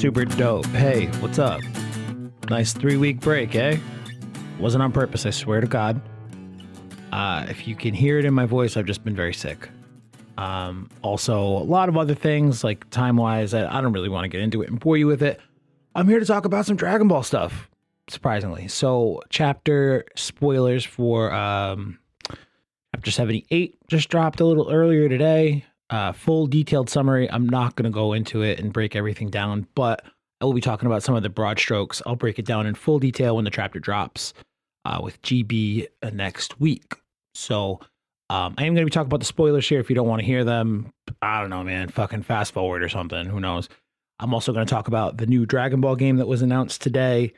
super dope. Hey, what's up? Nice 3-week break, eh? Wasn't on purpose, I swear to God. If you can hear it in my voice, I've just been very sick. Also, a lot of other things, like time-wise, I don't really want to get into it and bore you with it. I'm here to talk about some Dragon Ball stuff, surprisingly. So, chapter spoilers for chapter 78 just dropped a little earlier today. Full detailed summary. I'm not going to go into it and break everything down, but I will be talking about some of the broad strokes. I'll break it down in full detail when the chapter drops with GB next week. So I am going to be talking about the spoilers here. If you don't want to hear them, I don't know, man, fucking fast forward or something. Who knows? I'm also going to talk about the new Dragon Ball game that was announced today.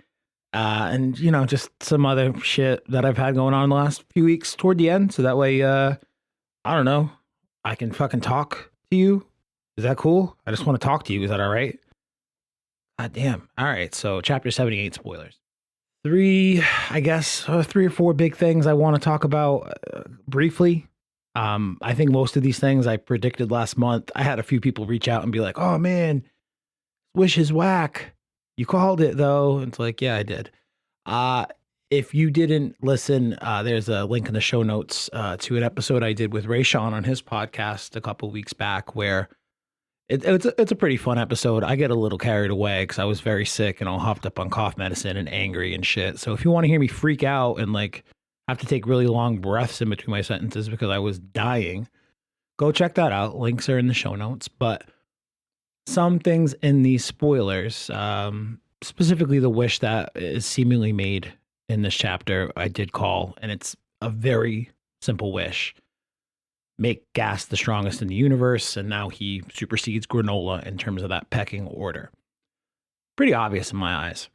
And, you know, just some other shit that I've had going on the last few weeks toward the end. So that way, I don't know, I can fucking talk to you. Is that cool? I just want to talk to you. Is that all right? God damn. All right. So chapter 78 spoilers. Three or four big things I want to talk about briefly. I think most of these things I predicted last month. I had a few people reach out and be like, oh man, Wish is whack. You called it though. It's like, yeah, I did. If you didn't listen, there's a link in the show notes to an episode I did with Ray Sean on his podcast a couple weeks back where it's a pretty fun episode. I get a little carried away because I was very sick and all hopped up on cough medicine and angry and shit. So if you want to hear me freak out and like have to take really long breaths in between my sentences because I was dying, go check that out. Links are in the show notes. But some things in these spoilers, specifically the wish that is seemingly made in this chapter, I did call, and it's a very simple wish. Make Gas the strongest in the universe, and now he supersedes Granolah in terms of that pecking order. Pretty obvious in my eyes.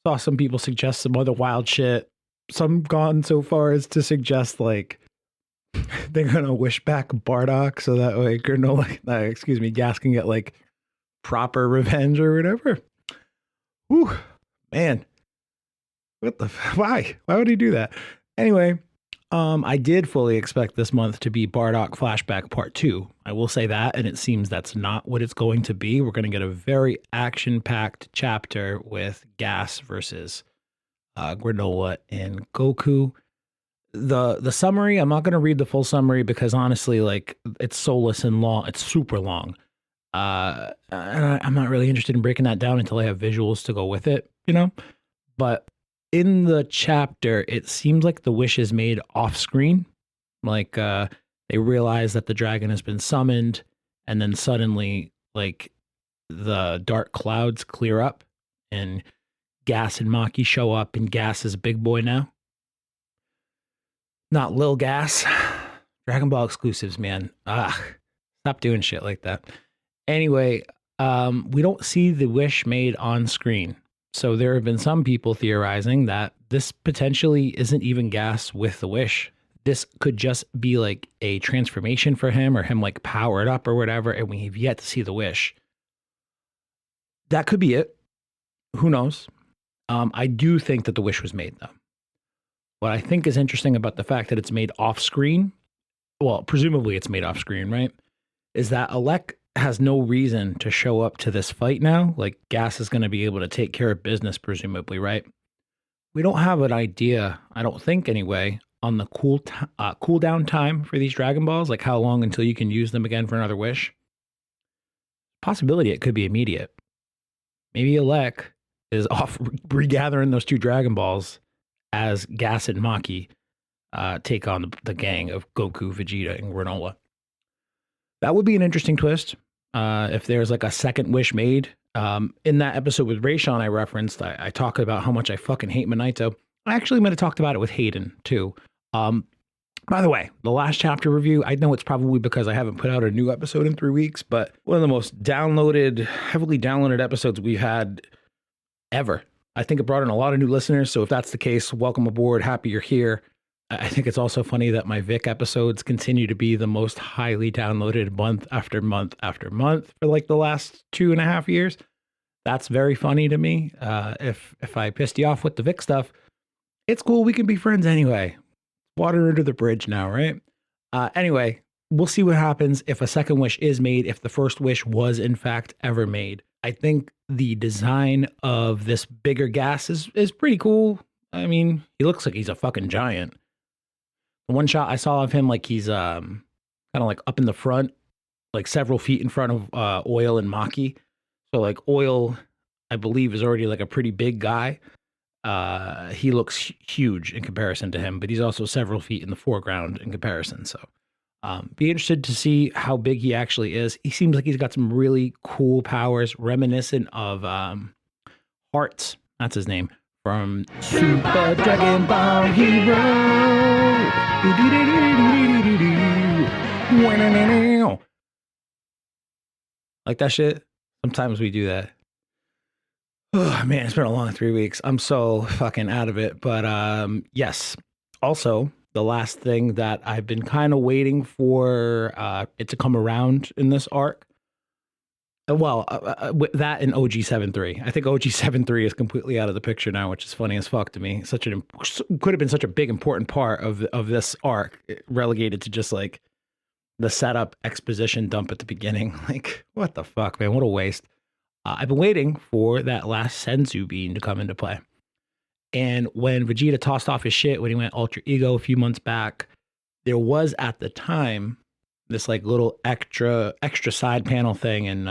Saw some people suggest some other wild shit. Some gone so far as to suggest, like, they're gonna wish back Bardock so that way Gas can get, like, proper revenge or whatever. Whew, man. Why would he do that? Anyway, I did fully expect this month to be Bardock Flashback Part 2. I will say that, and it seems that's not what it's going to be. We're going to get a very action-packed chapter with Gas versus Granolah and Goku. The summary, I'm not going to read the full summary because honestly, like, it's soulless and long. It's super long. And I'm not really interested in breaking that down until I have visuals to go with it, you know? But in the chapter, it seems like the wish is made off screen. Like, they realize that the dragon has been summoned, and then suddenly, like, the dark clouds clear up, and Gas and Maki show up, and Gas is a big boy now. Not Lil Gas. Dragon Ball exclusives, man. Stop doing shit like that. Anyway, we don't see the wish made on screen. So there have been some people theorizing that this potentially isn't even Gas with the wish. This could just be like a transformation for him or him like powered up or whatever, and we have yet to see the wish. That could be it. Who knows? I do think that the wish was made, though. What I think is interesting about the fact that it's made off screen, well, presumably it's made off screen, right? Is that Alec has no reason to show up to this fight now. Like, Gas is going to be able to take care of business, presumably, right? We don't have an idea, I don't think anyway, on the cooldown time for these Dragon Balls, like how long until you can use them again for another wish. Possibility it could be immediate. Maybe Alec is off regathering those two Dragon Balls as Gas and Maki take on the gang of Goku, Vegeta, and Granolah. That would be an interesting twist. If there's like a second wish made. In that episode with Rayshawn I referenced, I talk about how much I fucking hate Minaito. I actually might have talked about it with Hayden too. By the way, the last chapter review, I know it's probably because I haven't put out a new episode in 3 weeks, but one of the most heavily downloaded episodes we've had ever. I think it brought in a lot of new listeners. So if that's the case, welcome aboard. Happy you're here. I think it's also funny that my Vic episodes continue to be the most highly downloaded month after month after month for like the last 2.5 years. That's very funny to me. If I pissed you off with the Vic stuff, it's cool. We can be friends anyway. Water under the bridge now, right? Anyway, we'll see what happens if a second wish is made, if the first wish was in fact ever made. I think the design of this bigger gas is pretty cool. I mean, he looks like he's a fucking giant. The one shot I saw of him, like he's kind of like up in the front, like several feet in front of Oil and Maki. So like Oil, I believe, is already like a pretty big guy. He looks huge in comparison to him, but he's also several feet in the foreground in comparison. So be interested to see how big he actually is. He seems like he's got some really cool powers, reminiscent of Hearts. That's his name, from Super Dragon Ball Hero. Like that shit. Sometimes we do that. Oh man, it's been a long 3 weeks. I'm so fucking out of it. But yes. Also, the last thing that I've been kind of waiting for it to come around in this arc. Well, that and OG 7.3. I think OG 7.3 is completely out of the picture now, which is funny as fuck to me. Could have been such a big important part of this arc, relegated to just like the setup exposition dump at the beginning. Like, what the fuck, man? What a waste. I've been waiting for that last Senzu bean to come into play. And when Vegeta tossed off his shit when he went Ultra Ego a few months back, there was at the time this like little extra side panel thing in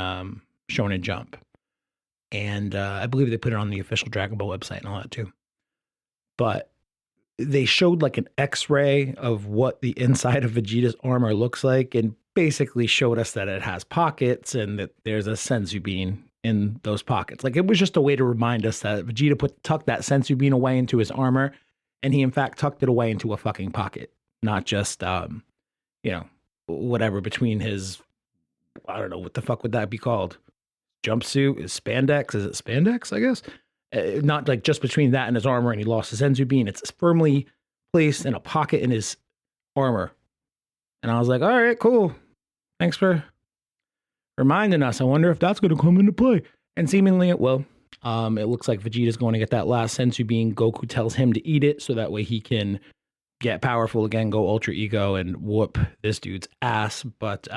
Shonen Jump. And I believe they put it on the official Dragon Ball website and all that too. But they showed like an X-ray of what the inside of Vegeta's armor looks like, and basically showed us that it has pockets and that there's a Senzu bean in those pockets. Like, it was just a way to remind us that Vegeta tucked that Senzu bean away into his armor, and he in fact tucked it away into a fucking pocket, not just whatever between his, I don't know, what the fuck would that be called? Jumpsuit? Is spandex? Is it spandex, I guess? Not like just between that and his armor, and he lost his Senzu bean. It's firmly placed in a pocket in his armor. And I was like, all right, cool. Thanks for reminding us. I wonder if that's going to come into play. And seemingly it will. It looks like Vegeta's going to get that last Senzu bean. Goku tells him to eat it so that way he can get powerful again, go Ultra Ego, and whoop this dude's ass. But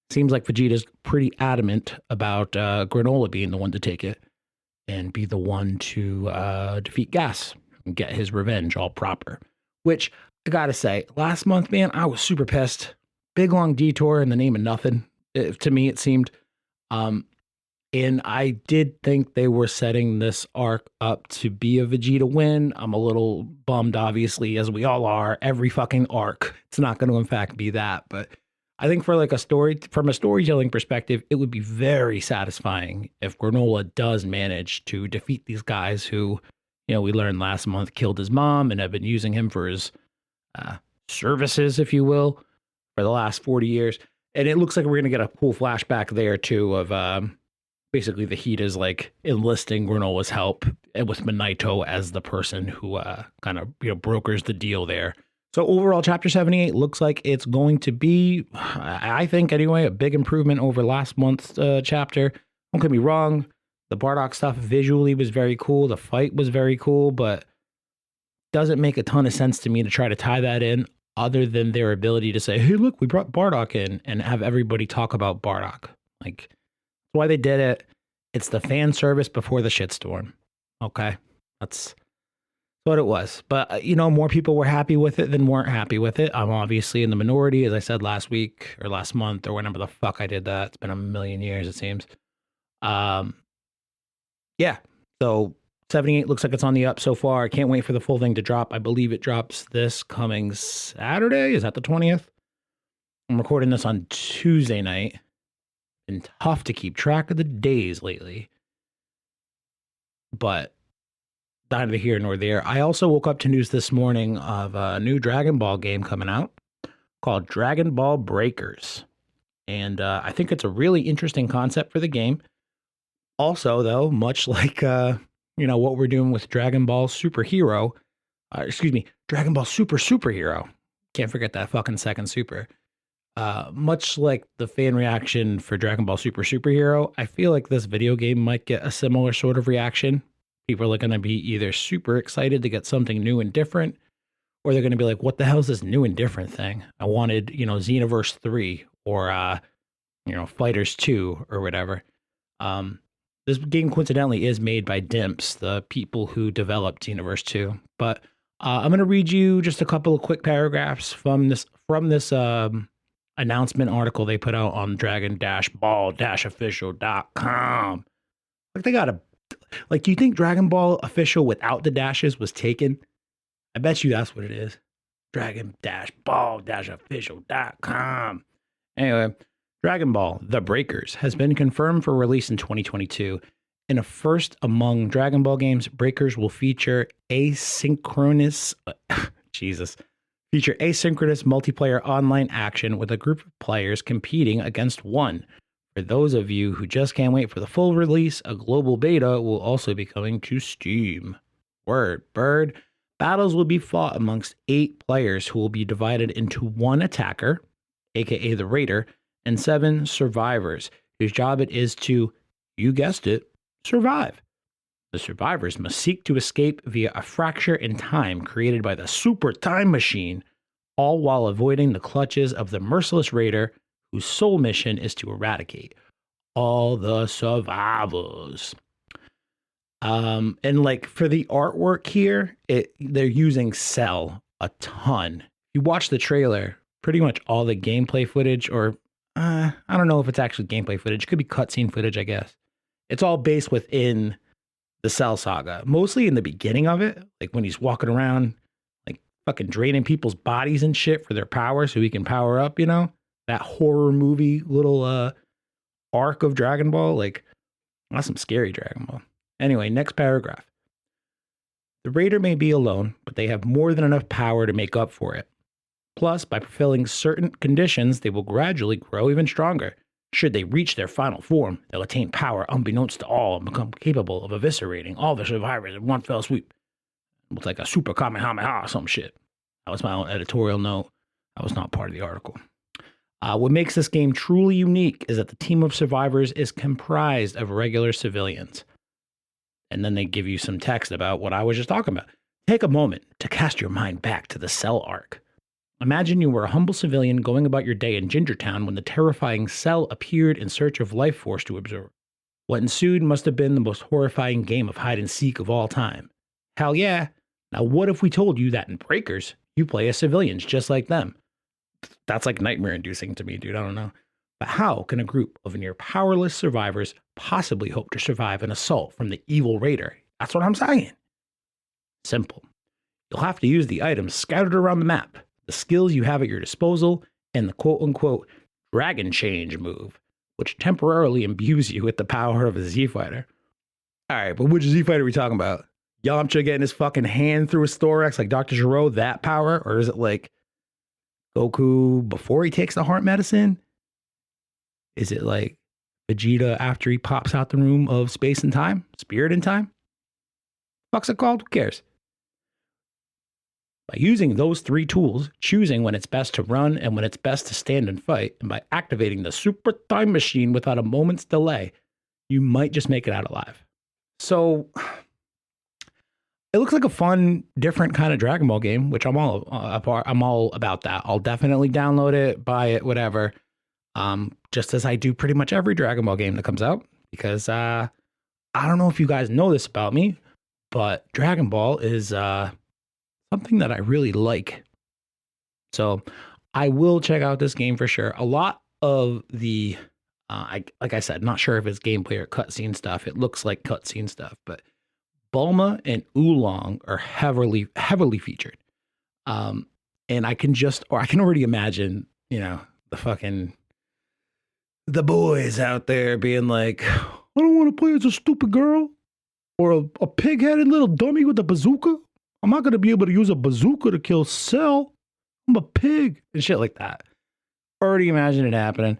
seems like Vegeta's pretty adamant about Granolah being the one to take it and be the one to defeat Gas and get his revenge all proper. Which, I gotta say, last month, man, I was super pissed. Big long detour in the name of nothing. To me, it seemed. And I did think they were setting this arc up to be a Vegeta win. I'm a little bummed, obviously, as we all are. Every fucking arc, it's not going to, in fact, be that. But I think for like from a storytelling perspective, it would be very satisfying if Granolah does manage to defeat these guys who, we learned last month killed his mom and have been using him for his services, if you will, for the last 40 years. And it looks like we're going to get a cool flashback there, too, of basically the Heat is like enlisting Granola's help, and with Minato as the person who kind of brokers the deal there. So overall, Chapter 78 looks like it's going to be, I think anyway, a big improvement over last month's chapter. Don't get me wrong, the Bardock stuff visually was very cool. The fight was very cool, but doesn't make a ton of sense to me to try to tie that in, other than their ability to say, hey, look, we brought Bardock in, and have everybody talk about Bardock. Like, that's why they did it. It's the fan service before the shitstorm. Okay? That's what it was. But, more people were happy with it than weren't happy with it. I'm obviously in the minority, as I said last week, or last month, or whenever the fuck I did that. It's been a million years, it seems. Yeah. So 78 looks like it's on the up so far. I can't wait for the full thing to drop. I believe it drops this coming Saturday. Is that the 20th? I'm recording this on Tuesday night. Been tough to keep track of the days lately. But neither here nor there. I also woke up to news this morning of a new Dragon Ball game coming out called Dragon Ball Breakers. And I think it's a really interesting concept for the game. Also, though, much like what we're doing with Dragon Ball Superhero, Dragon Ball Superhero. Can't forget that fucking second super. Much like the fan reaction for Dragon Ball Superhero, I feel like this video game might get a similar sort of reaction. People are going to be either super excited to get something new and different, or they're going to be like, what the hell is this new and different thing? I wanted, Xenoverse 3 or, Fighters 2 or whatever. This game coincidentally is made by Dimps, the people who developed Xenoverse 2. But I'm going to read you just a couple of quick paragraphs from this announcement article they put out on dragon-ball-official.com. Like they got do you think Dragon Ball Official without the dashes was taken? I bet you that's what it is. Dragon-ball-official.com. Anyway, Dragon Ball The Breakers has been confirmed for release in 2022. In a first among Dragon Ball games, Breakers will feature asynchronous multiplayer online action with a group of players competing against one. For those of you who just can't wait for the full release, a global beta will also be coming to Steam. Word, bird. Battles will be fought amongst 8 players who will be divided into 1 attacker, aka the Raider, and 7 survivors, whose job it is to, you guessed it, survive. The survivors must seek to escape via a fracture in time created by the Super Time Machine, all while avoiding the clutches of the merciless Raider, whose sole mission is to eradicate all the survivors. And like for the artwork here, they're using Cell a ton. You watch the trailer, pretty much all the gameplay footage, or I don't know if it's actually gameplay footage. It could be cutscene footage, I guess. It's all based within the Cell saga, mostly in the beginning of it, like when he's walking around, like fucking draining people's bodies and shit for their power so he can power up, that horror movie little arc of Dragon Ball. Like, that's some scary Dragon Ball. Anyway, next paragraph. The Raider may be alone, but they have more than enough power to make up for it. Plus, by fulfilling certain conditions, they will gradually grow even stronger. Should they reach their final form, they'll attain power unbeknownst to all and become capable of eviscerating all the survivors in one fell sweep. It's like a super Kamehameha or some shit. That was my own editorial note. I was not part of the article. What makes this game truly unique is that the team of survivors is comprised of regular civilians. And then they give you some text about what I was just talking about. Take a moment to cast your mind back to the Cell arc. Imagine you were a humble civilian going about your day in Gingertown when the terrifying Cell appeared in search of life force to absorb. What ensued must have been the most horrifying game of hide and seek of all time. Hell yeah. Now what if we told you that in Breakers, you play as civilians just like them? That's like nightmare inducing to me, dude. I don't know. But how can a group of near powerless survivors possibly hope to survive an assault from the evil Raider? That's what I'm saying. Simple. You'll have to use the items scattered around the map, the skills you have at your disposal, and the quote-unquote Dragon Change move, which temporarily imbues you with the power of a Z-Fighter. All right, but which Z-Fighter are we talking about? Yamcha getting his fucking hand through his thorax like Dr. Gero, that power? Or is it like Goku before he takes the heart medicine? Is it like Vegeta after he pops out the room of space and time? Spirit and time? Fuck's it called? Who cares? By using those 3 tools, choosing when it's best to run and when it's best to stand and fight, and by activating the Super Time Machine without a moment's delay, you might just make it out alive. So, it looks like a fun, different kind of Dragon Ball game, which I'm all about that. I'll definitely download it, buy it, whatever. Just as I do pretty much every Dragon Ball game that comes out, because I don't know if you guys know this about me, but Dragon Ball is something that I really like. So I will check out this game for sure. A lot of the, like I said, not sure if it's gameplay or cutscene stuff. It looks like cutscene stuff, but Bulma and Oolong are heavily featured. And I can already imagine, the boys out there being like, I don't want to play as a stupid girl or a pig-headed little dummy with a bazooka. I'm not going to be able to use a bazooka to kill Cell. I'm a pig and shit like that. Already imagine it happening.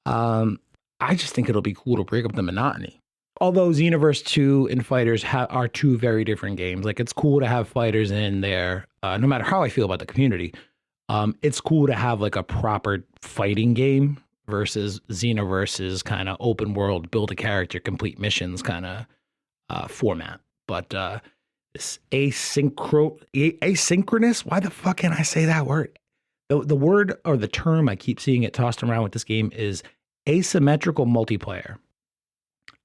I just think it'll be cool to break up the monotony. Although Xenoverse 2 and Fighters are 2 very different games. Like, it's cool to have fighters in there, no matter how I feel about the community. It's cool to have like a proper fighting game versus Xenoverse's kind of open world, build a character, complete missions kind of format. But this asynchronous. Why the fuck can I say that word? The word or the term I keep seeing it tossed around with this game is asymmetrical multiplayer.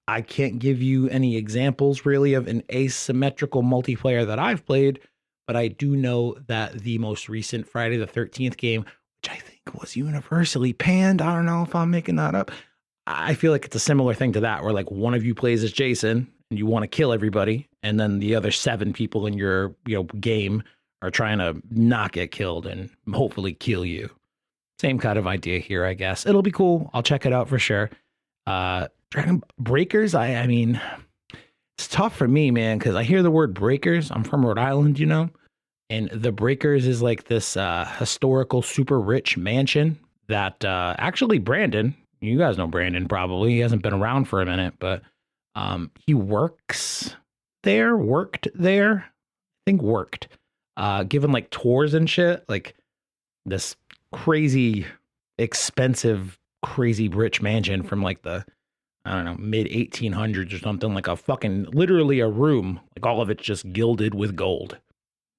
I can't give you any examples really of an asymmetrical multiplayer that I've played, but I do know that the most recent Friday the 13th game, which I think was universally panned, I don't know if I'm making that up. I feel like it's a similar thing to that, where like one of you plays as Jason and you want to kill everybody, and then the other 7 people in your game are trying to not get killed and hopefully kill you. Same kind of idea here, I guess. It'll be cool. I'll check it out for sure. Dragon Breakers, I mean, it's tough for me, man, because I hear the word breakers. I'm from Rhode Island, and the Breakers is like this historical super rich mansion that actually Brandon, you guys know Brandon probably, he hasn't been around for a minute, but he worked there, I think worked, given like tours and shit, like this crazy expensive, crazy rich mansion from like the, I don't know, mid 1800s or something, like a fucking, literally a room, like all of it's just gilded with gold.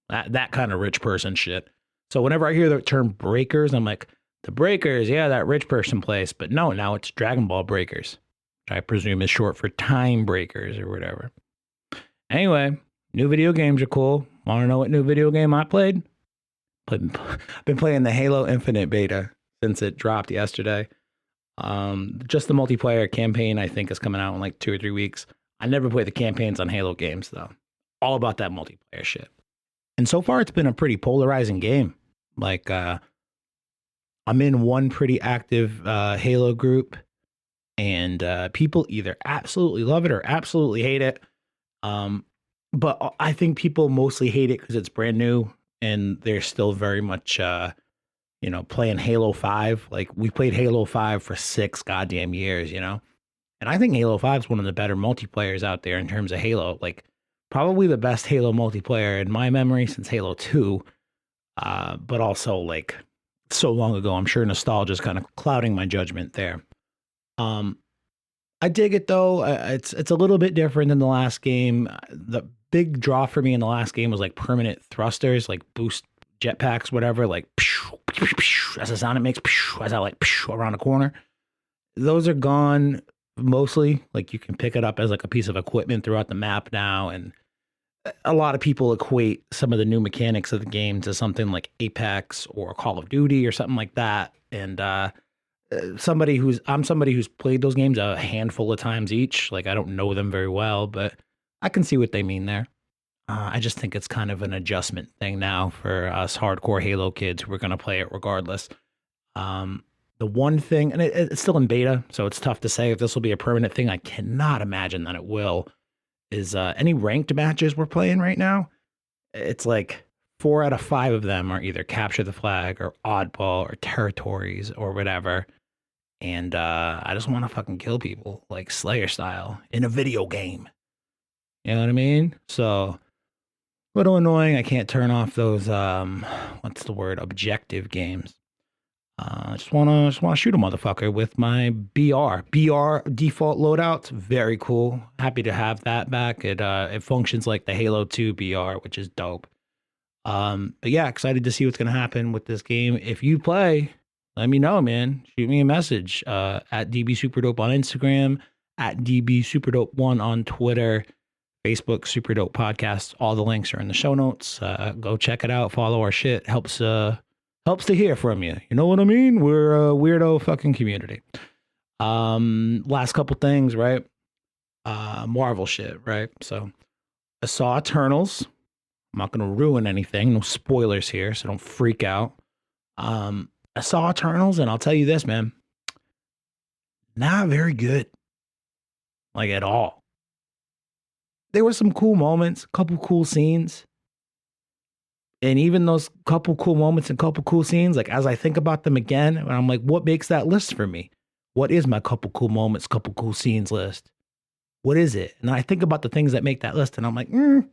That kind of rich person shit. So whenever I hear the term breakers, I'm like, the breakers, yeah, that rich person place. But no, now it's Dragon Ball Breakers, which I presume is short for time breakers or whatever. Anyway, new video games are cool. Want to know what new video game I played? I've been playing the Halo Infinite beta since it dropped yesterday. Just the multiplayer campaign, I think, is coming out in like 2 or 3 weeks. I never play the campaigns on Halo games, though. All about that multiplayer shit. And so far, it's been a pretty polarizing game. Like, I'm in one pretty active Halo group, and people either absolutely love it or absolutely hate it. But I think people mostly hate it because it's brand new, and they're still very much, playing Halo 5. Like, we played Halo 5 for 6 goddamn years, And I think Halo 5 is one of the better multiplayers out there in terms of Halo. Like, probably the best Halo multiplayer in my memory since Halo 2. But also, like, so long ago, I'm sure nostalgia is kind of clouding my judgment there. I dig it, though. It's a little bit different than the last game. The big draw for me in the last game was, like, permanent thrusters, like boost jetpacks, whatever, like, as the sound it makes, as I, like, around the corner. Those are gone mostly. Like, you can pick it up as, like, a piece of equipment throughout the map now, and a lot of people equate some of the new mechanics of the game to something like Apex or Call of Duty or something like that. And I'm somebody who's played those games a handful of times each. Like, I don't know them very well, but I can see what they mean there. I just think it's kind of an adjustment thing now for us hardcore Halo kids who are going to play it regardless. The one thing, and it's still in beta, so it's tough to say if this will be a permanent thing. I cannot imagine that it will. Is any ranked matches we're playing right now, it's like 4 out of 5 of them are either capture the flag or oddball or territories or whatever. And I just want to fucking kill people like Slayer style in a video game. You know what I mean? So a little annoying. I can't turn off those objective games. I just wanna shoot a motherfucker with my BR default loadouts. Very cool. Happy to have that back. It functions like the Halo 2 BR, which is dope. But yeah, excited to see what's gonna happen with this game. If you play, let me know, man. Shoot me a message at DBSuperDope on Instagram, at DBSuperDope1 on Twitter, Facebook Superdope Podcast. All the links are in the show notes. Go check it out. Follow our shit. Helps to hear from you. You know what I mean? We're a weirdo fucking community. Last couple things, right? Marvel shit, right? So I saw Eternals. I'm not going to ruin anything. No spoilers here, so don't freak out. I saw Eternals, and I'll tell you this, man. Not very good. Like, at all. There were some cool moments, a couple cool scenes. And even those couple cool moments and couple cool scenes, like as I think about them again, and I'm like, what makes that list for me? What is my couple cool moments, couple cool scenes list? What is it? And I think about the things that make that list, and I'm like, kind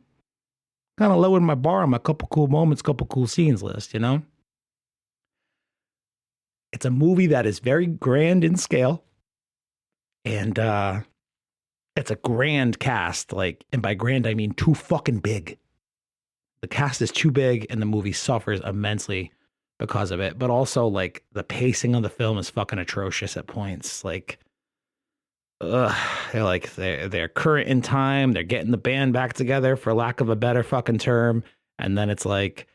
of lowered my bar on my couple cool moments, couple cool scenes list, It's a movie that is very grand in scale, and it's a grand cast, like, and by grand I mean too fucking big. the cast is too big and the movie suffers immensely because of it. But also, like, the pacing of the film is fucking atrocious at points. Like, they're current in time. They're getting the band back together, for lack of a better fucking term, and then it's like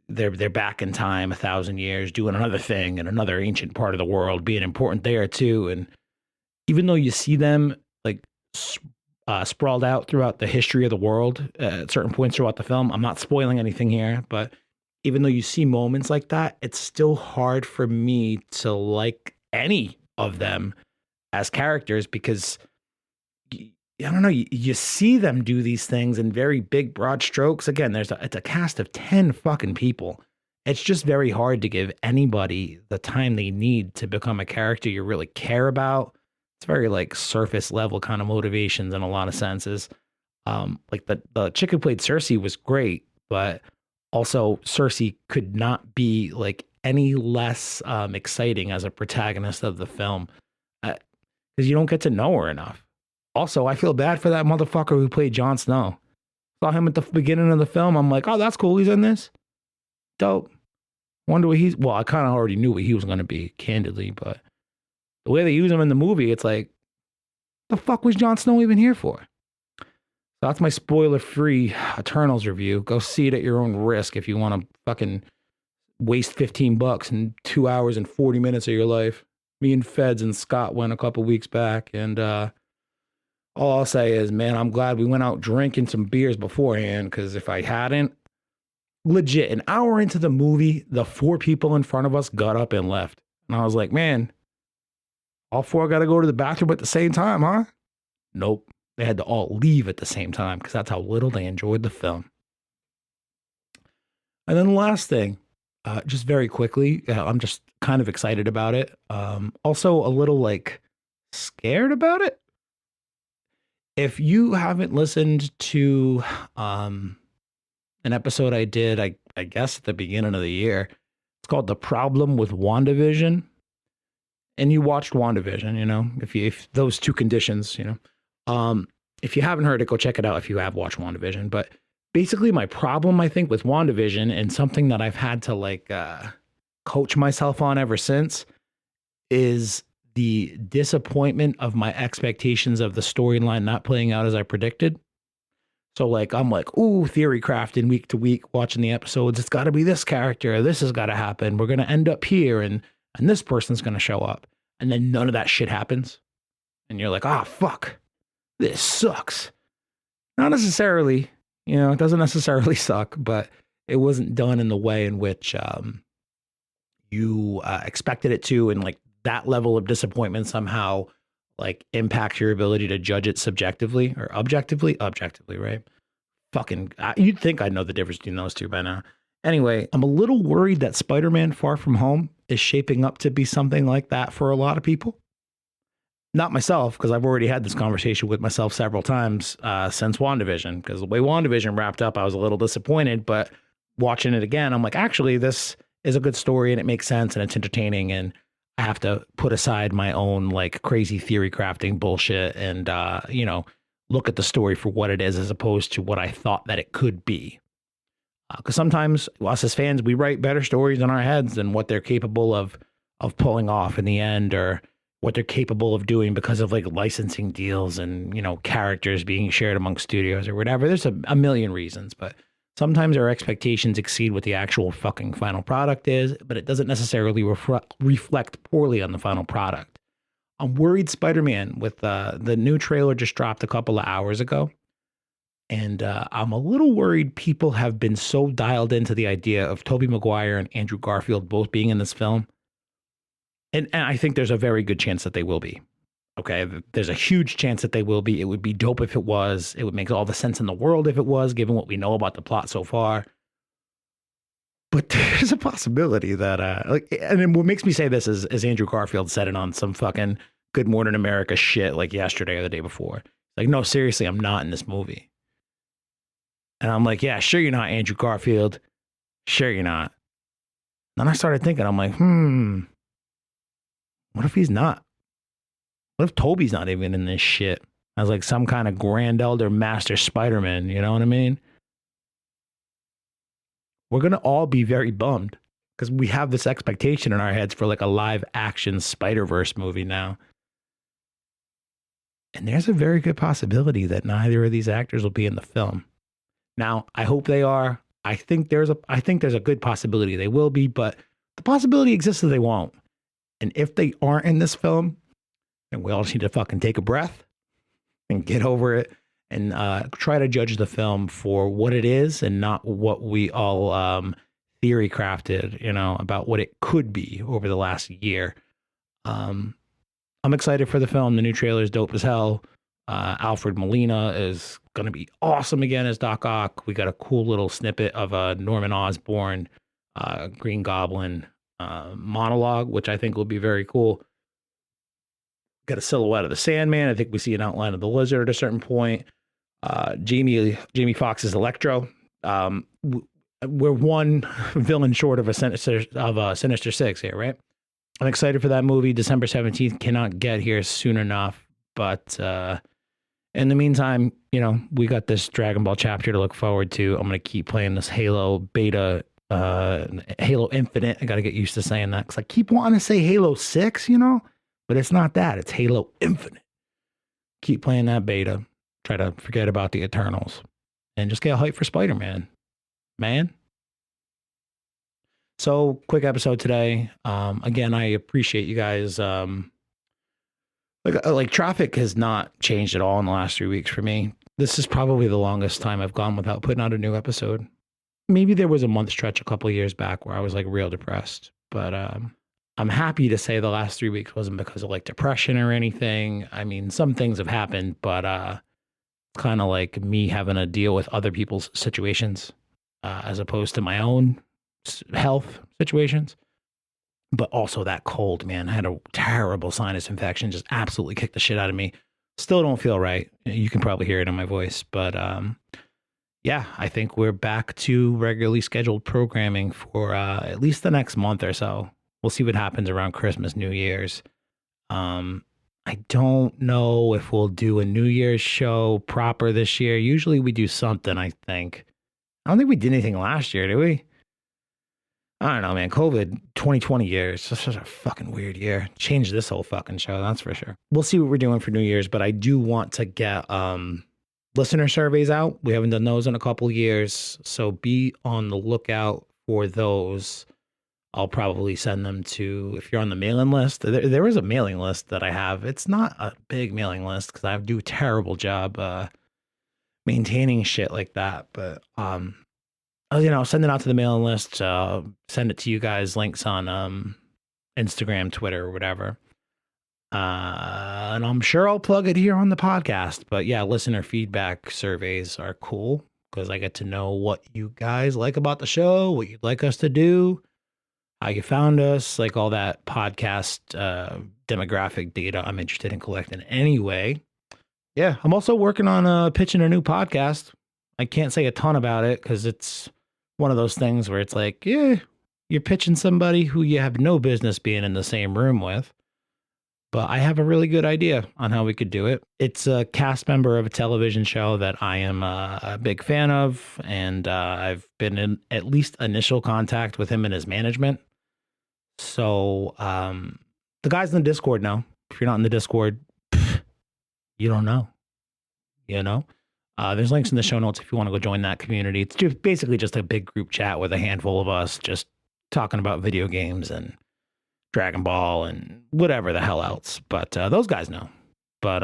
they're back in time 1,000 years doing another thing in another ancient part of the world, being important there too. And even though you see them like sprawled out throughout the history of the world at certain points throughout the film, I'm not spoiling anything here, but even though you see moments like that, it's still hard for me to like any of them as characters, because I don't know, you see them do these things in very big, broad strokes. Again, it's a cast of 10 fucking people. It's just very hard to give anybody the time they need to become a character you really care about. It's very like surface level kind of motivations in a lot of senses. Like the chick who played Cersei was great, but also Cersei could not be like any less exciting as a protagonist of the film, because you don't get to know her enough. Also, I feel bad for that motherfucker who played Jon Snow. Saw him at the beginning of the film. I'm like, oh, that's cool. He's in this. Dope. Wonder what well, I kind of already knew what he was going to be, candidly, but the way they use him in the movie, it's like, the fuck was Jon Snow even here for? So that's my spoiler-free Eternals review. Go see it at your own risk if you want to fucking waste $15 and 2 hours and 40 minutes of your life. Me and Feds and Scott went a couple weeks back, and all I'll say is, man, I'm glad we went out drinking some beers beforehand, because if I hadn't, legit, an hour into the movie, the 4 people in front of us got up and left. And I was like, man, all 4 got to go to the bathroom at the same time, huh? Nope. They had to all leave at the same time, because that's how little they enjoyed the film. And then the last thing, just very quickly, I'm just kind of excited about it. Also a little like scared about it. If you haven't listened to an episode I did, I guess at the beginning of the year, it's called The Problem with WandaVision. And you watched WandaVision, you know, if those 2 conditions, you know, if you haven't heard it, go check it out if you have watched WandaVision. But basically my problem, I think, with WandaVision, and something that I've had to like coach myself on ever since, is the disappointment of my expectations of the storyline not playing out as I predicted. So like, I'm like, ooh, theory crafting week to week, watching the episodes. It's got to be this character. This has got to happen. We're going to end up here, and this person's going to show up. And then none of that shit happens. And you're like, ah, fuck, this sucks. Not necessarily, you know, it doesn't necessarily suck, but it wasn't done in the way in which you expected it to. And like that level of disappointment somehow like impacts your ability to judge it subjectively or objectively, right? Fucking, you'd think I'd know the difference between those two by now. Anyway, I'm a little worried that Spider-Man Far From Home is shaping up to be something like that for a lot of people. Not myself, because I've already had this conversation with myself several times since WandaVision, because the way WandaVision wrapped up, I was a little disappointed, but watching it again, I'm like, actually, this is a good story and it makes sense and it's entertaining, and I have to put aside my own like crazy theory crafting bullshit and, you know, look at the story for what it is as opposed to what I thought that it could be. Because sometimes us as fans, we write better stories in our heads than what they're capable of pulling off in the end, or what they're capable of doing because of like licensing deals and, you know, characters being shared among studios or whatever. There's a million reasons, but sometimes our expectations exceed what the actual fucking final product is, but it doesn't necessarily reflect poorly on the final product. I'm worried Spider-Man with the new trailer just dropped a couple of hours ago. And I'm a little worried people have been so dialed into the idea of Tobey Maguire and Andrew Garfield both being in this film. And I think there's a very good chance that they will be. Okay, there's a huge chance that they will be. It would be dope if it was. It would make all the sense in the world if it was, given what we know about the plot so far. But there's a possibility that, and then what makes me say this is Andrew Garfield said it on some fucking Good Morning America shit like yesterday or the day before. Like, no, seriously, I'm not in this movie. And I'm like, yeah, sure you're not, Andrew Garfield. Sure you're not. Then I started thinking, I'm like, what if he's not? What if Toby's not even in this shit as like some kind of grand elder master Spider-Man? You know what I mean? we're going to all be very bummed because we have this expectation in our heads for like a live action Spider-Verse movie now. And there's a very good possibility that neither of these actors will be in the film. Now, I hope they are. I think there's a good possibility they will be, but the possibility exists that they won't. And if they aren't in this film, then we all just need to fucking take a breath and get over it and try to judge the film for what it is and not what we all theory crafted, about what it could be over the last year. I'm excited for the film. The new trailer is dope as hell. Alfred Molina is going to be awesome again as Doc Ock. We got a cool little snippet of a Norman Osborn Green Goblin monologue, which I think will be very cool. Got a silhouette of the Sandman. I think we see an outline of the Lizard at a certain point. Jamie Foxx's Electro. We're one villain short of a Sinister Six here, right? I'm excited for that movie. December 17th cannot get here soon enough. But in the meantime, we got this Dragon Ball chapter to look forward to. I'm going to keep playing this Halo beta, Halo Infinite. I got to get used to saying that because I keep wanting to say Halo 6, but it's not that. It's Halo Infinite. Keep playing that beta. Try to forget about the Eternals and just get hyped for Spider-Man, man. So quick episode today. Again, I appreciate you guys. Like traffic has not changed at all in the last 3 weeks for me. This is probably the longest time I've gone without putting out a new episode. Maybe there was a month stretch a couple of years back where I was like real depressed, but I'm happy to say the last 3 weeks wasn't because of like depression or anything. I mean, some things have happened, but kind of like me having to deal with other people's situations as opposed to my own health situations. But also that cold, man. I had a terrible sinus infection, just absolutely kicked the shit out of me. Still don't feel right. You can probably hear it in my voice. But yeah, I think we're back to regularly scheduled programming for at least the next month or so. We'll see what happens around Christmas, New Year's. I don't know if we'll do a New Year's show proper this year. Usually we do something, I think. I don't think we did anything last year, did we? I don't know, man. COVID 2020 year. It's just such a fucking weird year. Changed this whole fucking show, that's for sure. We'll see what we're doing for New Year's, but I do want to get listener surveys out. We haven't done those in a couple of years, so be on the lookout for those. I'll probably send them to, if you're on the mailing list, there is a mailing list that I have. It's not a big mailing list because I do a terrible job maintaining shit like that. But, send it out to the mailing list, send it to you guys, links on Instagram, Twitter, or whatever. And I'm sure I'll plug it here on the podcast. But yeah, listener feedback surveys are cool because I get to know what you guys like about the show, what you'd like us to do, how you found us, like all that podcast demographic data I'm interested in collecting anyway. Yeah, I'm also working on pitching a new podcast. I can't say a ton about it because it's one of those things where it's like, yeah, you're pitching somebody who you have no business being in the same room with. But I have a really good idea on how we could do it. It's a cast member of a television show that I am a big fan of, and I've been in at least initial contact with him and his management. So the guys in the Discord know. If you're not in the Discord, you don't know. There's links in the show notes if you want to go join that community. It's just basically just a big group chat with a handful of us just talking about video games and Dragon Ball and whatever the hell else. But those guys know. But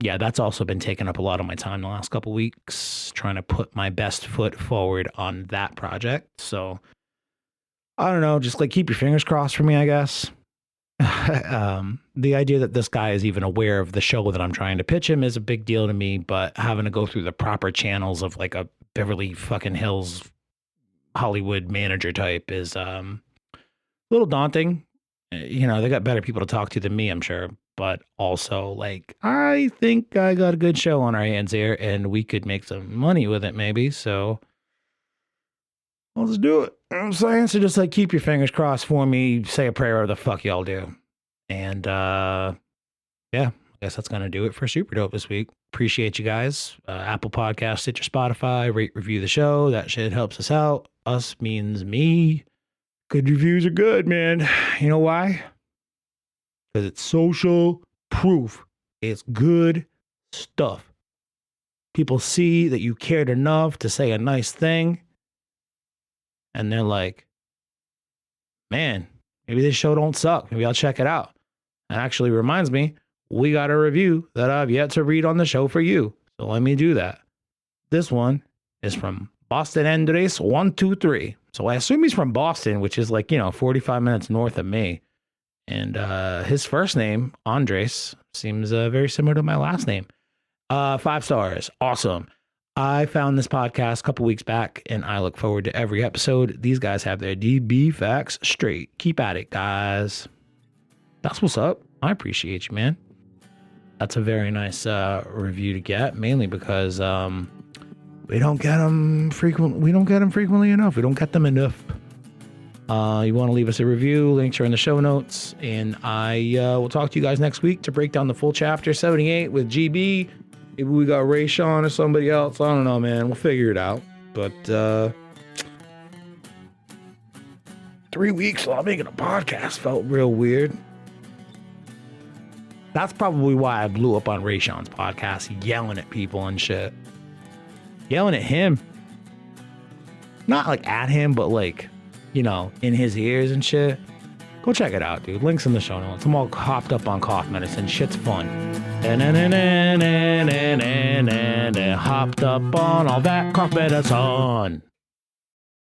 yeah, that's also been taking up a lot of my time the last couple weeks, trying to put my best foot forward on that project. So I don't know, just like keep your fingers crossed for me, I guess. The idea that this guy is even aware of the show that I'm trying to pitch him is a big deal to me, but having to go through the proper channels of like a Beverly fucking Hills Hollywood manager type is a little daunting. They got better people to talk to than me, I'm sure. But also, like, I think I got a good show on our hands here, and we could make some money with it, maybe. So let's do it. You know what I'm saying? So just like keep your fingers crossed for me. Say a prayer, or the fuck y'all do. And yeah, I guess that's going to do it for Super Dope this week. Appreciate you guys. Apple Podcasts, Stitcher, Spotify, rate, review the show. That shit helps us out. Us means me. Good reviews are good, man. You know why? Because it's social proof. It's good stuff. People see that you cared enough to say a nice thing. And they're like, man, maybe this show don't suck. Maybe I'll check it out. It actually reminds me, we got a review that I've yet to read on the show for you. So let me do that. This one is from Boston Andres 123. So I assume he's from Boston, which is like, 45 minutes north of me. And his first name, Andres, seems very similar to my last name. 5 stars. Awesome. I found this podcast a couple weeks back, and I look forward to every episode. These guys have their DB facts straight. Keep at it, guys. That's what's up. I appreciate you, man. That's a very nice review to get, mainly because we don't get them frequently enough. We don't get them enough. You want to leave us a review, links are in the show notes, and I will talk to you guys next week to break down the full chapter 78 with GB. Maybe we got Ray Sean or somebody else. I don't know, man. We'll figure it out. But 3 weeks while making a podcast felt real weird. That's probably why I blew up on Ray Sean's podcast, yelling at people and shit. Yelling at him. Not like at him, but like, in his ears and shit. Go check it out, dude. Links in the show notes. I'm all hopped up on cough medicine. Shit's fun. Hopped up on all that cough medicine.